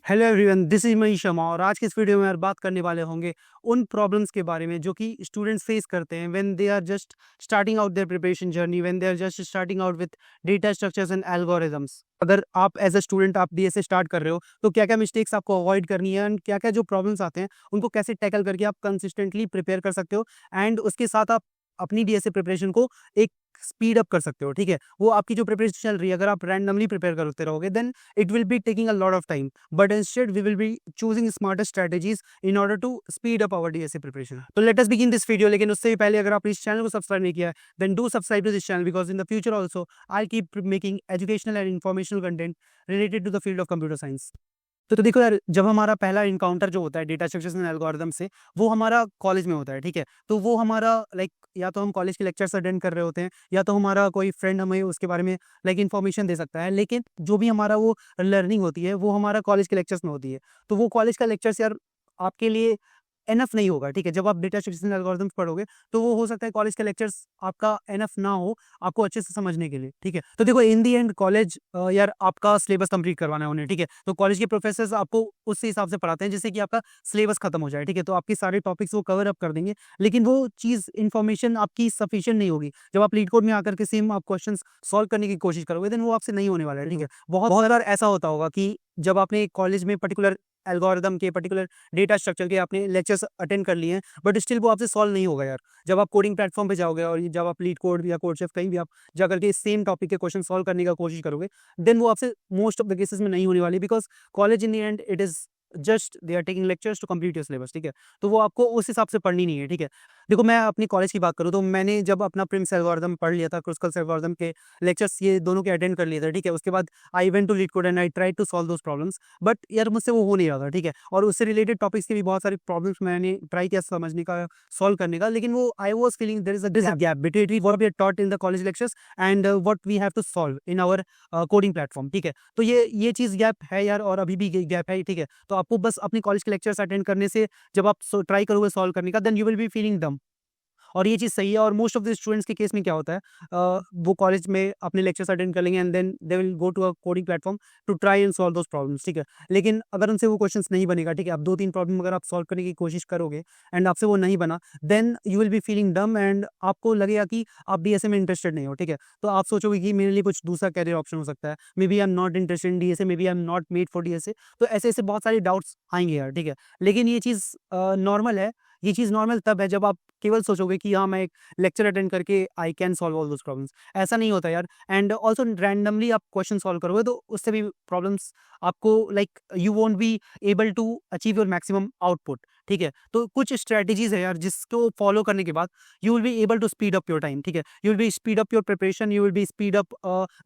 Hello everyone, this is Manish Sharma और आज के इस वीडियो में यार बात करने वाले होंगे उन प्रॉब्लम्स के बारे में जो कि स्टूडेंट्स फेस करते हैं when they are just starting out their preparation journey, when they are just starting out with data structures and algorithms. अगर आप एज अ स्टूडेंट आप डीएसए स्टार्ट कर रहे हो तो क्या क्या मिस्टेक्स आपको अवॉइड करनी है एंड क्या क्या जो प्रॉब्लम्स आते हैं उनको कैसे टैकल करके आप कंसिस्टेंटली प्रिपेयर कर सकते हो एंड उसके साथ आप अपनी डीएसए प्रिपरेशन को एक स्पीड अप कर सकते हो। ठीक है, वो आपकी जो प्रिपरेशन चल रही है अगर आप रैंडमली प्रिपेयर करते रहोगे then it will be taking a lot of time, but instead we will be choosing smarter strategies in order to speed up our DSA preparation. So let us begin this video, लेकिन उससे भी पहले अगर आपने इस channel को subscribe नहीं किया है then do subscribe to this channel because in the future also I'll keep making educational and informational content related to the field of computer science. तो देखो यार, जब हमारा पहला इनकाउंटर जो होता है डेटा स्ट्रक्चर्स एंड एल्गोरिथम से, वो हमारा कॉलेज में होता है। ठीक है, तो वो हमारा लाइक या तो हम कॉलेज के लेक्चर्स अटेंड कर रहे होते हैं या तो हमारा कोई फ्रेंड हमें उसके बारे में लाइक इन्फॉर्मेशन दे सकता है, लेकिन जो भी हमारा वो लर्निंग होती है वो हमारा कॉलेज के लेक्चर्स में होती है। तो वो कॉलेज का लेक्चर्स यार आपके लिए एनफ नहीं होगा। ठीक है, जब आप डेटा स्ट्रक्चर्स एंड एल्गोरिथम्स पढ़ोगे तो वो हो सकता है कॉलेज का लेक्चर्स आपका एनफ ना हो आपको अच्छे से समझने के लिए। ठीक है, तो देखो इन दी एंड कॉलेज यार आपका सिलेबस कंप्लीट करवाना है उन्हें। ठीक है, तो कॉलेज के प्रोफेसर्स आपको उस हिसाब से पढ़ाते हैं जिससे कि आपका सिलेबस खत्म हो जाए। ठीक है, तो आपके सारे टॉपिक्स वो कवर अप कर देंगे, लेकिन वो चीज़ इन्फॉर्मेशन आपकी सफिशिएंट नहीं होगी। जब आप लीड कोड में आकर के सेम आप क्वेश्चन सॉल्व करने की कोशिश करोगे देन वो आपसे नहीं होने वाला है। ठीक है, बहुत बहुत बार ऐसा होता होगा कि जब आपने कॉलेज में पर्टिकुलर एल्गोरिदम के पर्टिकुलर डेटा स्ट्रक्चर के आपने लेक्चर्स अटेंड कर लिए हैं बट स्टिल वो आपसे सॉल्व नहीं होगा यार। जब आप कोडिंग प्लेटफॉर्म पे जाओगे और जब आप लीड कोड या कोड शेफ कहीं भी आप जाकर के सेम टॉपिक के क्वेश्चन सॉल्व करने का कोशिश करोगे देन वो आपसे मोस्ट ऑफ द केसेस में नहीं होने वाली, because college in the end it is just they are taking lectures to complete your syllabus. ठीक है, तो वो आपको उस हिसाब से पढ़नी नहीं है। ठीक है, देखो मैं अपनी कॉलेज की बात करूँ तो मैंने जब अपना प्रिम्स एल्गोरिथम पढ़ लिया था, क्रुस्कल्स एल्गोरिथम के लेक्चर्स ये दोनों के अटेंड कर लिए थे। ठीक है, उसके बाद I went to LeetCode and I try to solve those problems, but यार मुझसे वो हो नहीं रहा था। ठीक है, और उससे रिलेटेड टॉपिक्स के भी बहुत सारे प्रॉब्लम्स मैंने ट्राई किया समझने का, सॉल्व करने का, लेकिन वो I was feeling there is a gap between what we are taught in the college lectures and what we have to solve in our coding platform. ठीक है, तो ये चीज़ गैप है यार और अभी भी गैप है। ठीक है, तो आपको बस अपनी कॉलेज के लेक्चर्स अटेंड करने से जब आप ट्राई करोगे सॉल्व करने का then you will be feeling dumb, और ये चीज़ सही है। और मोस्ट ऑफ द स्टूडेंट्स के केस में क्या होता है, वो कॉलेज में अपने लेक्चर्स अटेंड कर लेंगे and then they will go to a coding platform to try and solve those problems. ठीक है, लेकिन अगर उनसे वो क्वेश्चंस नहीं बनेगा, ठीक है, अब 2-3 प्रॉब्लम अगर आप सॉल्व करने की कोशिश करोगे एंड आपसे वो नहीं बना then you will be feeling dumb and आपको लगेगा कि आप डीएसए में इंटरेस्टेड नहीं हो। ठीक है, तो आप सोचोगे कि मेरे लिए कुछ दूसरा करियर ऑप्शन हो सकता है, maybe I am not interested in DSA, maybe I am not made for DSA. तो ऐसे-ऐसे बहुत सारे डाउट्स आएँगे यार। ठीक है, लेकिन ये चीज़ नॉर्मल है। ये चीज़ नॉर्मल तब है जब आप केवल सोचोगे कि हाँ, मैं एक लेक्चर अटेंड करके I can solve all those problems. ऐसा नहीं होता यार, एंड ऑल्सो रैंडमली आप क्वेश्चन सॉल्व करोगे तो उससे भी प्रॉब्लम्स आपको like you won't be able to achieve your maximum output. ठीक है, तो कुछ स्ट्रेटजीज है यार जिसको फॉलो करने के बाद you will be able to speed up your time. ठीक है, you will be speed up your preparation, you will be speed up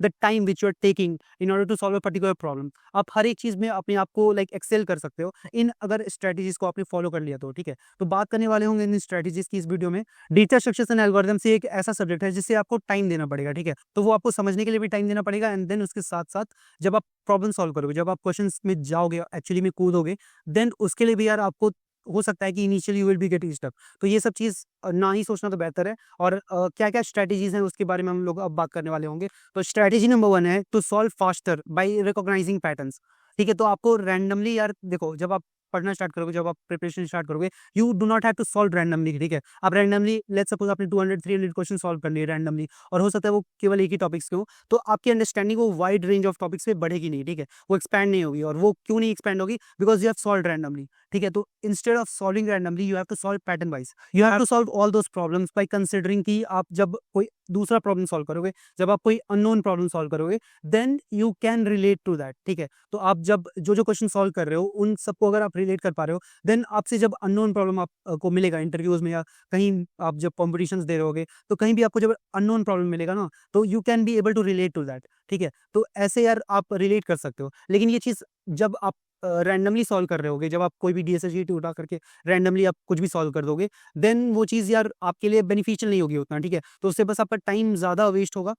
the time which you are taking in order to solve a particular problem. आप हर एक चीज़ में अपने आप को like Excel कर सकते हो इन अगर स्ट्रेटजीज को आपने फॉलो कर लिया तो। ठीक है, तो बात करने वाले होंगे इन स्ट्रेटजीज की इस वीडियो में। डेटा स्ट्रक्चर्स एंड एल्गोरिथम से एक ऐसा सब्जेक्ट है जिससे आपको टाइम देना पड़ेगा। ठीक है, तो वो आपको समझने के लिए भी टाइम देना पड़ेगा एंड देन उसके साथ-साथ जब आप प्रॉब्लम सॉल्व करोगे, जब आप क्वेश्चंस में जाओगे, एक्चुअली में कूदोगे, देन उसके लिए भी यार आपको हो सकता है कि initially you will be getting stuck. तो ये सब चीज़ ना ही सोचना तो बेहतर है। और क्या-क्या स्ट्रेटजीज हैं उसके बारे में हम लोग अब बात करने वाले होंगे। तो स्ट्रेटजी नंबर 1 है to solve faster by recognising patterns. ठीक है, तो आपको रैंडमली यार देखो, जब आप पढ़ना स्टार्ट करोगे, जब आप प्रिपरेशन स्टार्ट करोगे, you do not have to solve randomly. ठीक है, आप रैंडमली लेट्स सपोज आपने 200-300 क्वेश्चन सॉल्व कर लिए रैंडमली और हो सकता है वो केवल एक ही टॉपिक्स के हो, तो आपकी अंडरस्टैंडिंग वो वाइड रेंज ऑफ टॉपिक्स पे बढ़ेगी नहीं। ठीक है, वो एक्सपैंड नहीं होगी। और वो क्यों नहीं एक्सपैंड होगी? Because you have solve randomly. ठीक है, तो instead of solving randomly you have to solve pattern wise. You have to solve all those problems by considering कि आप जब कोई दूसरा प्रॉब्लम सॉल्व करोगे, जब आप कोई अननोन प्रॉब्लम सॉल्व करोगे then you can relate to that. ठीक है, तो आप जब जो क्वेश्चन सॉल्व कर रहे हो उन सबको अगर आप रिलेट कर पा रहे हो देन आपसे जब अननोन प्रॉब्लम आप को मिलेगा इंटरव्यूज में या कहीं आप जब कॉम्पिटिशन्स दे रहे होगे तो कहीं भी आपको जब अननोन प्रॉब्लम मिलेगा ना, तो you can be able to relate to that. ठीक है, तो ऐसे यार आप रिलेट कर सकते हो। लेकिन ये चीज़ जब आप रैंडमली सॉल्व कर रहे होगे, जब आप कोई भी डीएसए शीट उठा करके रैंडमली आप कुछ भी सॉल्व कर दोगे देन वो चीज़ यार आपके लिए बेनिफिशियल नहीं होगी उतना। ठीक है, तो उससे बस आपका टाइम ज़्यादा वेस्ट होगा।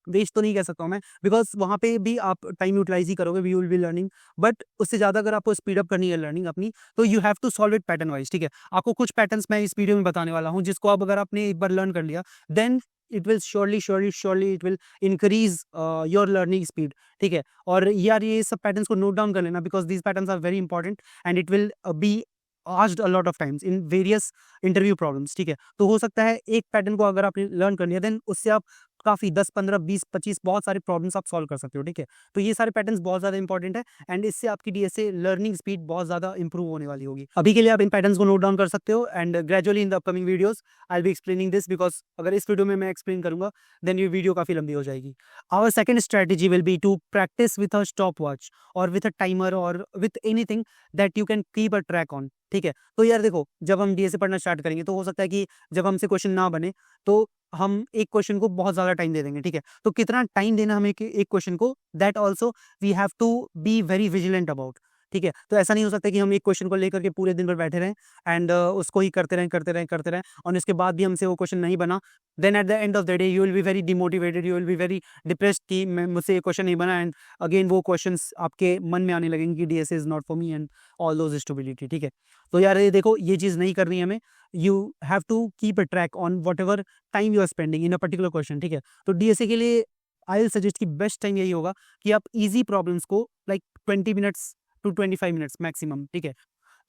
वेस्ट तो नहीं कह सकता हूँ मैं, बिकॉज़ वहाँ पे भी आप टाइम यूटिलाइज़ ही करोगे, you will be learning, but उससे ज़्यादा अगर आपको स्पीड अप करनी है लर्निंग अपनी, तो you have to solve it pattern wise. ठीक है, आपको कुछ पैटर्न्स मैं इस वीडियो में बताने वाला हूँ जिसको अब अगर आपने एक बार लर्न कर लिया then it will surely it will increase your learning speed, ठीक है। और यार ये सब पैटर्न्स को नोट डाउन कर लेना, because these patterns are very important and it will be asked a lot of times in various interview problems, ठीक है। तो हो सकता है एक पैटर्न को अगर आपने लर्न कर लिया, देन उससे आप काफ़ी 10, 15, 20, 25 बहुत सारे प्रॉब्लम्स आप सॉल्व कर सकते हो, ठीक है। तो ये सारे पैटर्न्स बहुत ज़्यादा इंपॉर्टेंट है एंड इससे आपकी डीएसए लर्निंग स्पीड बहुत ज़्यादा इंप्रूव होने वाली होगी। अभी के लिए आप इन पैटर्न्स को नोट डाउन कर सकते हो and gradually in the upcoming videos I will be explaining this, because अगर इस वीडियो में मैं एक्सप्लेन करूंगा देन ये वीडियो काफ़ी लंबी हो जाएगी। Our second strategy will be to practise with a stop watch और विथ अ टाइमर और with anything that you can keep a track on, ठीक है। तो यार देखो, जब हम डीएसए पढ़ना स्टार्ट करेंगे तो हो सकता है कि जब हमसे क्वेश्चन ना बने तो हम एक क्वेश्चन को बहुत ज़्यादा टाइम दे देंगे, ठीक है। तो कितना टाइम देना हमें एक क्वेश्चन को, that also we have to be very vigilant about, ठीक है। तो ऐसा नहीं हो सकता कि हम एक क्वेश्चन को लेकर के पूरे दिन भर बैठे रहें एंड उसको ही करते रहें और उसके बाद भी हमसे वो क्वेश्चन नहीं बना, then at the end of the day you will be very demotivated, you will be very depressed कि मैं मुझसे ये क्वेश्चन नहीं बना एंड अगेन वो क्वेश्चंस आपके मन में आने लगेंगे कि DSA is not for me and all those stability, ठीक है। तो यार ये देखो, ये चीज़ नहीं करनी है हमें। You have to keep a track on whatever time you are spending in a particular question, ठीक है। तो डीएसए के लिए आई विल सजेस्ट कि बेस्ट टाइम यही होगा कि आप इजी प्रॉब्लम्स को like 20 minutes to 25 minutes maximum, ठीक है।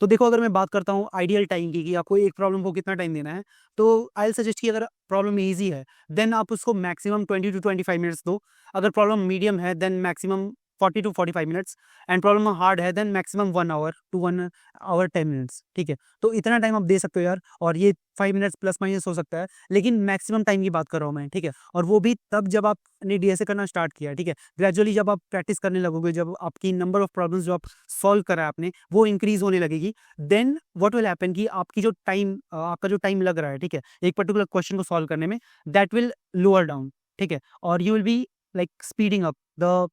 तो देखो, अगर मैं बात करता हूँ आइडियल टाइम की कि आपको एक प्रॉब्लम को कितना टाइम देना है, तो आई विल सजेस्ट कि अगर प्रॉब्लम ईजी है देन आप उसको मैक्सिमम 20 टू 25 मिनट्स दो। अगर प्रॉब्लम मीडियम है then maximum 40 to 45 minutes and problem hard है then maximum 1 hour to 1 hour 10 minutes, ठीक है। तो इतना टाइम आप दे सकते हो यार, और ये 5 मिनट्स प्लस माइनस हो सकता है, लेकिन मैक्सिमम टाइम की बात कर रहा हूँ मैं, ठीक है। और वो भी तब जब आपने डीएसए करना स्टार्ट किया, ठीक है। ग्रेजुअली जब आप प्रैक्टिस करने लगोगे, जब आपकी नंबर ऑफ प्रॉब्लम्स जो आप सॉल्व करा है आपने वो इंक्रीज होने लगेगी, देन व्हाट विल हैपन कि आपकी जो टाइम आपका जो टाइम लग रहा है, ठीक है, एक पर्टिकुलर क्वेश्चन को सॉल्व करने में, दैट विल लोअर डाउन, ठीक है। और you will be like speeding up the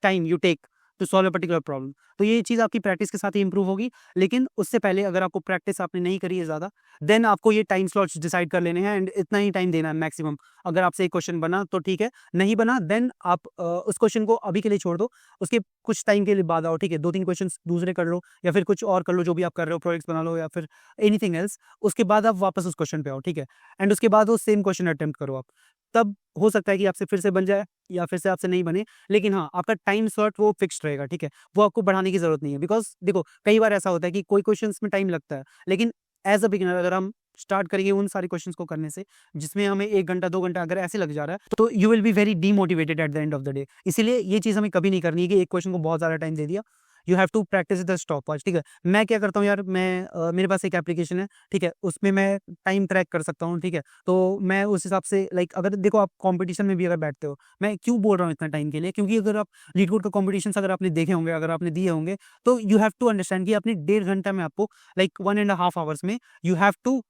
time you take to solve a particular problem. तो ये चीज़ आपकी प्रैक्टिस के साथ ही इंप्रूव होगी, लेकिन उससे पहले अगर आपको प्रैक्टिस आपने नहीं करी है ज़्यादा, देन आपको ये टाइम स्लॉट्स डिसाइड कर लेने हैं एंड इतना ही टाइम देना है मैक्सिमम। अगर आपसे एक क्वेश्चन बना तो ठीक है, नहीं बना देन आप उस क्वेश्चन को अभी के लिए छोड़ दो, उसके कुछ टाइम के लिए बाद आओ, ठीक है। 2-3 क्वेश्चन दूसरे कर लो या फिर कुछ और कर लो, जो भी आप कर रहे हो, प्रोजेक्ट्स बना लो या फिर एनीथिंग एल्स। उसके बाद आप वापस उस क्वेश्चन पे आओ, ठीक है। एंड उसके बाद वो सेम क्वेश्चन अटेम्प्ट करो आप। तब हो सकता है कि आपसे फिर से बन जाए या फिर से आपसे नहीं बने, लेकिन हाँ, आपका टाइम स्लॉट वो फिक्स्ड रहेगा, ठीक है। वो आपको बढ़ाने की ज़रूरत नहीं है, बिकॉज़ देखो, कई बार ऐसा होता है कि कोई क्वेश्चंस में टाइम लगता है, लेकिन एज़ अ बिगिनर अगर हम स्टार्ट करेंगे उन सारे क्वेश्चंस को करने से, जिसमें हमें 1 घंटा, 2 घंटा अगर ऐसे लग जा रहा है, तो you will be very demotivated eight the end of the day. इसीलिए ये चीज़ हमें कभी नहीं करनी है कि एक क्वेश्चन को बहुत ज़्यादा टाइम दे दिया। You have to practise the stopwatch, ठीक है। मैं क्या करता हूँ यार, मैं मेरे पास एक एप्लीकेशन है, ठीक है, उसमें मैं टाइम ट्रैक कर सकता हूँ, ठीक है। तो मैं उस हिसाब से लाइक, अगर देखो आप कॉम्पिटिशन में भी अगर बैठते हो, मैं क्यों बोल रहा हूँ इतना टाइम के लिए, क्योंकि अगर आप लीड कोड का कॉम्पिटिशन्स अगर आपने देखे होंगे, अगर आपने दिए होंगे, तो यू हैव टू अंडरस्टैंड कि अपने 1.5 घंटा में आपको लाइक 1.5 आवर्स में you have to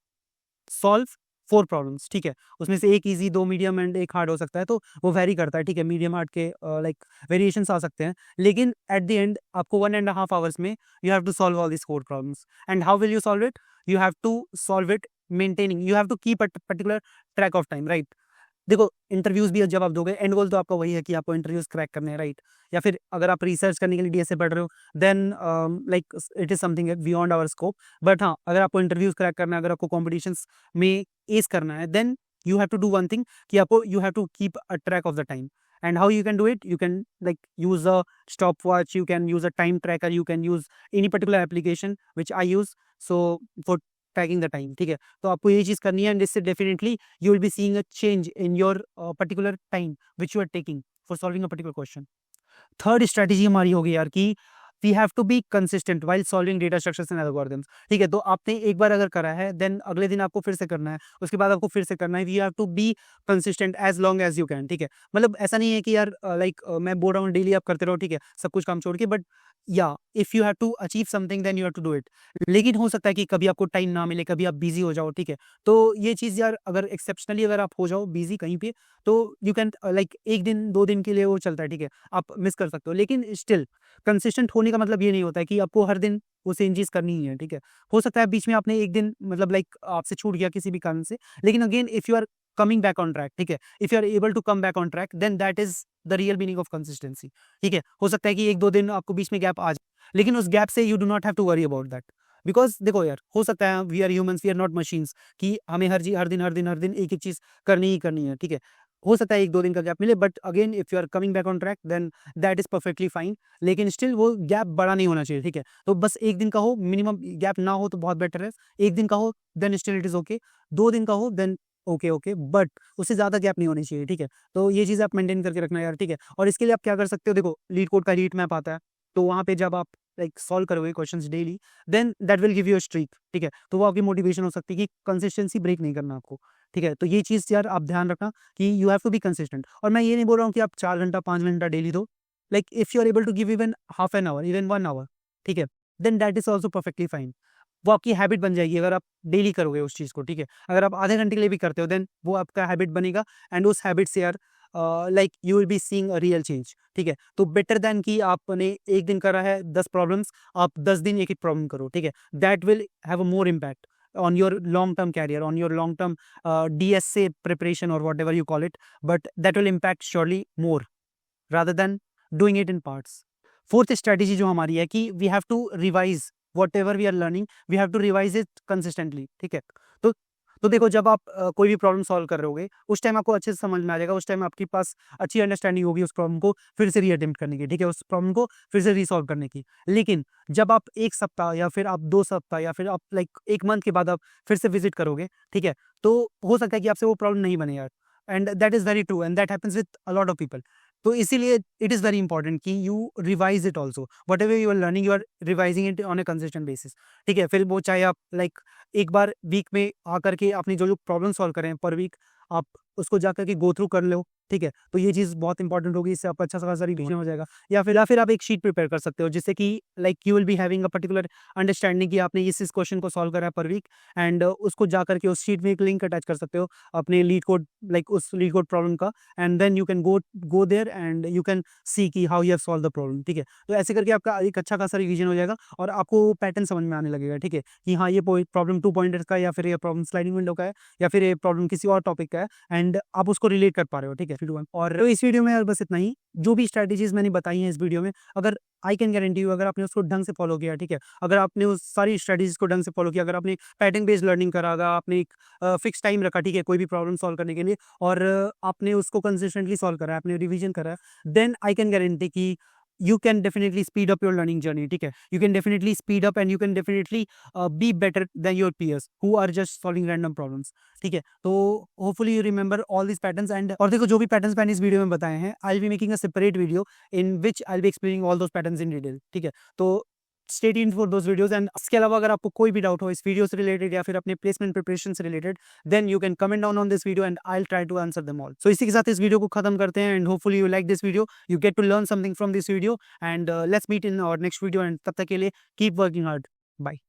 solve 4 problems, ठीक है। उसमें से एक ईज़ी, 2 मीडियम एंड 1 हार्ड हो सकता है, तो वो वैरी करता है, ठीक है। मीडियम हार्ड के लाइक वेरिएशंस आ सकते हैं, लेकिन एट द एंड आपको 1.5 आवर्स में you have to solve all these 4 problems. And how will you solve it? You have to solve it maintaining, you have to keep a particular track of time, right. देखो, interviews भी जब आप दोगे, and गोल तो आपका वही है कि आपको इंटरव्यूज़ क्रैक करने हैं, राइट? या फिर अगर आप रिसर्च करने के लिए डीएसए पढ़ रहे हो, then like it is something beyond our scope. But हाँ, अगर आपको इंटरव्यूज़ क्रैक करना है, अगर आपको कॉम्पिटिशन्स में एस करना है, then you have to do one thing कि आपको you have to keep a track of the time. And how you can do it? You can like use a stopwatch, you can use a time tracker, you can use any particular application which I use, so for tracking the time, ठीक है। तो आपको ये चीज़ करनी है and इससे definitely you will be seeing a change in your particular time which you are taking for solving a particular question। Third strategy हमारी होगी यार कि we have to be consistent while solving data structures and algorithms, ठीक है। तो आपने एक बार अगर करा है, देन अगले दिन आपको फिर से करना है, उसके बाद आपको फिर से करना है। We have to be consistent as long as you can, ठीक है। मतलब ऐसा नहीं है कि यार लाइक मैं बोल रहा हूँ डेली आप करते रहो, ठीक है, सब कुछ काम छोड़ के, but yeah if you have to achieve something then you have to do it. लेकिन हो सकता है कि कभी आपको टाइम ना मिले, कभी आप बिजी हो जाओ, ठीक है। तो ये चीज़ यार, अगर एक्सेप्शनली अगर आप हो जाओ बिजी कहीं पे, तो यू कैन लाइक 1 दिन 2 दिन के लिए वो चलता है, ठीक है, आप मिस कर सकते हो। लेकिन स्टिल कंसिस्टेंट होने का मतलब ये नहीं होता है कि आपको हर दिन वो सेम चीज़ करनी ही है, ठीक है। हो सकता है बीच में आपने एक दिन मतलब लाइक आपसे छूट गया किसी भी कारण से, लेकिन again if you are coming back on track, ठीक है, if you are able to come back on track, then that is the real meaning of consistency, ठीक है। हो सकता है कि 1-2 दिन आपको बीच में गैप आ जाए, लेकिन उस गैप से you do not have to worry about that. Because देखो यार, हो सकता है we are humans, we are not machines कि हमें हर दिन एक एक चीज करनी ही करनी है, ठीक है। हो सकता है 1-2 दिन का गैप मिले, but again if you are coming back on track then that is perfectly fine. लेकिन स्टिल वो गैप बड़ा नहीं होना चाहिए, ठीक है। तो बस 1 दिन का हो, मिनिमम गैप ना हो तो बहुत बेटर है। 1 दिन का हो then still it is okay, 2 दिन का हो देन ओके ओके, बट उससे ज्यादा गैप नहीं होनी चाहिए, ठीक है। तो ये चीज आप मेंटेन करके रखना यार, ठीक है। और इसके लिए आप क्या कर सकते हो, देखो लीड कोड का हीट मैप आता है, तो वहां पे जब आप लाइक सॉल्व करोगे questions daily, then that will give you a streak, ठीक है। तो वो आपकी मोटिवेशन हो सकती है कि कंसिस्टेंसी ब्रेक नहीं करना आपको, ठीक है। तो ये चीज यार आप ध्यान रखना कि you have to be consistent. और मैं ये नहीं बोल रहा हूँ कि आप 4 घंटा 5 घंटा डेली दो, like if you are able to give even half an hour, even 1 hour, ठीक है, then that is also perfectly fine. वो आपकी हैबिट बन जाएगी अगर आप डेली करोगे उस चीज़ को, ठीक है। अगर आप आधे घंटे के लिए भी करते हो देन वो आपका हैबिट बनेगा, एंड उस हैबिट से यार like you will be seeing a real change, ठीक है। तो बेटर देन कि आपने 1 दिन करा है 10 प्रॉब्लम्स, आप 10 दिन एक एक प्रॉब्लम करो, ठीक है। That will have a more impact on your long term career, on your long term DSA preparation or whatever you call it, but that will impact surely more rather than doing it in parts. Fourth strategy जो हमारी है कि we have to revise whatever we are learning, we have to revise it consistently, ठीक है। तो तो देखो जब आप कोई भी प्रॉब्लम सॉल्व कर रहे होगे उस टाइम आपको अच्छे से समझ में आ जाएगा, उस टाइम आपके पास अच्छी अंडरस्टैंडिंग होगी उस प्रॉब्लम को फिर से रीअटेम्प्ट करने की, ठीक है, उस प्रॉब्लम को फिर से रीसॉल्व करने की। लेकिन जब आप 1 सप्ताह या फिर आप 2 सप्ताह या फिर आप लाइक 1 मंथ के बाद आप फिर से विजिट करोगे, ठीक है, तो हो सकता है कि आपसे वो प्रॉब्लम नहीं बने यार, and that is very true and that happens with a lot of people. तो इसीलिए इट इज़ वेरी इंपॉर्टेंट कि you revise it also, whatever you are learning you are revising it on a consistent basis, ठीक है। फिर वो चाहे आप like एक बार वीक में आकर के अपनी जो जो प्रॉब्लम सॉल्व करें पर वीक, आप उसको जाकर के गो थ्रू कर लो, ठीक है। तो ये चीज़ बहुत इंपॉर्टेंट होगी, इससे आपका अच्छा खासा रिवीजन हो जाएगा। या फिर आप एक शीट प्रिपेयर कर सकते हो जिससे कि like you will be having a particular understanding कि आपने इस क्वेश्चन को सॉल्व करा है पर वीक, एंड उसको जाकर के उस शीट में एक लिंक अटैच कर सकते हो अपने लीड कोड, लाइक उस लीड कोड प्रॉब्लम का, and then you can go there and you can see कि how you have solved the problem, ठीक है। तो ऐसे करके आपका एक अच्छा खासा रिवीजन हो जाएगा और आपको पैटर्न समझ में आने लगेगा, ठीक है, कि हाँ ये प्रॉब्लम 2 पॉइंटर्स का, या फिर ये प्रॉब्लम स्लाइडिंग विंडो का है, या फिर ये प्रॉब्लम किसी और टॉपिक का है, एंड आप उसको रिलेट कर पा रहे हो, ठीक है। और तो इस वीडियो में यार बस इतना ही। जो भी स्ट्रेटेजीज मैंने बताई हैं इस वीडियो में, अगर आई कैन गारंटी यू अगर आपने उसको ढंग से फॉलो किया, ठीक है, अगर आपने उस सारी स्ट्रेटेजीज को ढंग से फॉलो किया, अगर आपने पैटर्न बेस्ड लर्निंग करा, अगर आपने एक फिक्स टाइम रखा, ठीक है, कोई भी प्रॉब्लम सॉल्व करने के लिए, और आपने उसको कंसिस्टेंटली सॉल्व करा है, आपने रिवीजन करा है, देन आई कैन गारंटी कि you can definitely speed up your learning journey, ठीक है। you can definitely speed up and you can definitely be better than your peers who are just solving random problems, ठीक है। तो hopefully you remember all these patterns, and और देखो जो भी patterns मैंने इस वीडियो में बताए हैं, I'll be making a separate video in which I'll be explaining all those patterns in detail, ठीक है। तो stay tuned for those videos, and इसके अलावा अगर आपको कोई भी डाउट हो इस वीडियो से रिलेटेड या फिर अपने प्लेसमेंट प्रिपरेशन से related, then you can comment down on this video and I will try to answer them all. So इसी के साथ इस वीडियो को खत्म करते हैं, and hopefully you like this video, you get to learn something from this video, and let's meet in our next video, and तब तक के लिए कीप वर्किंग हार्ड। बाय।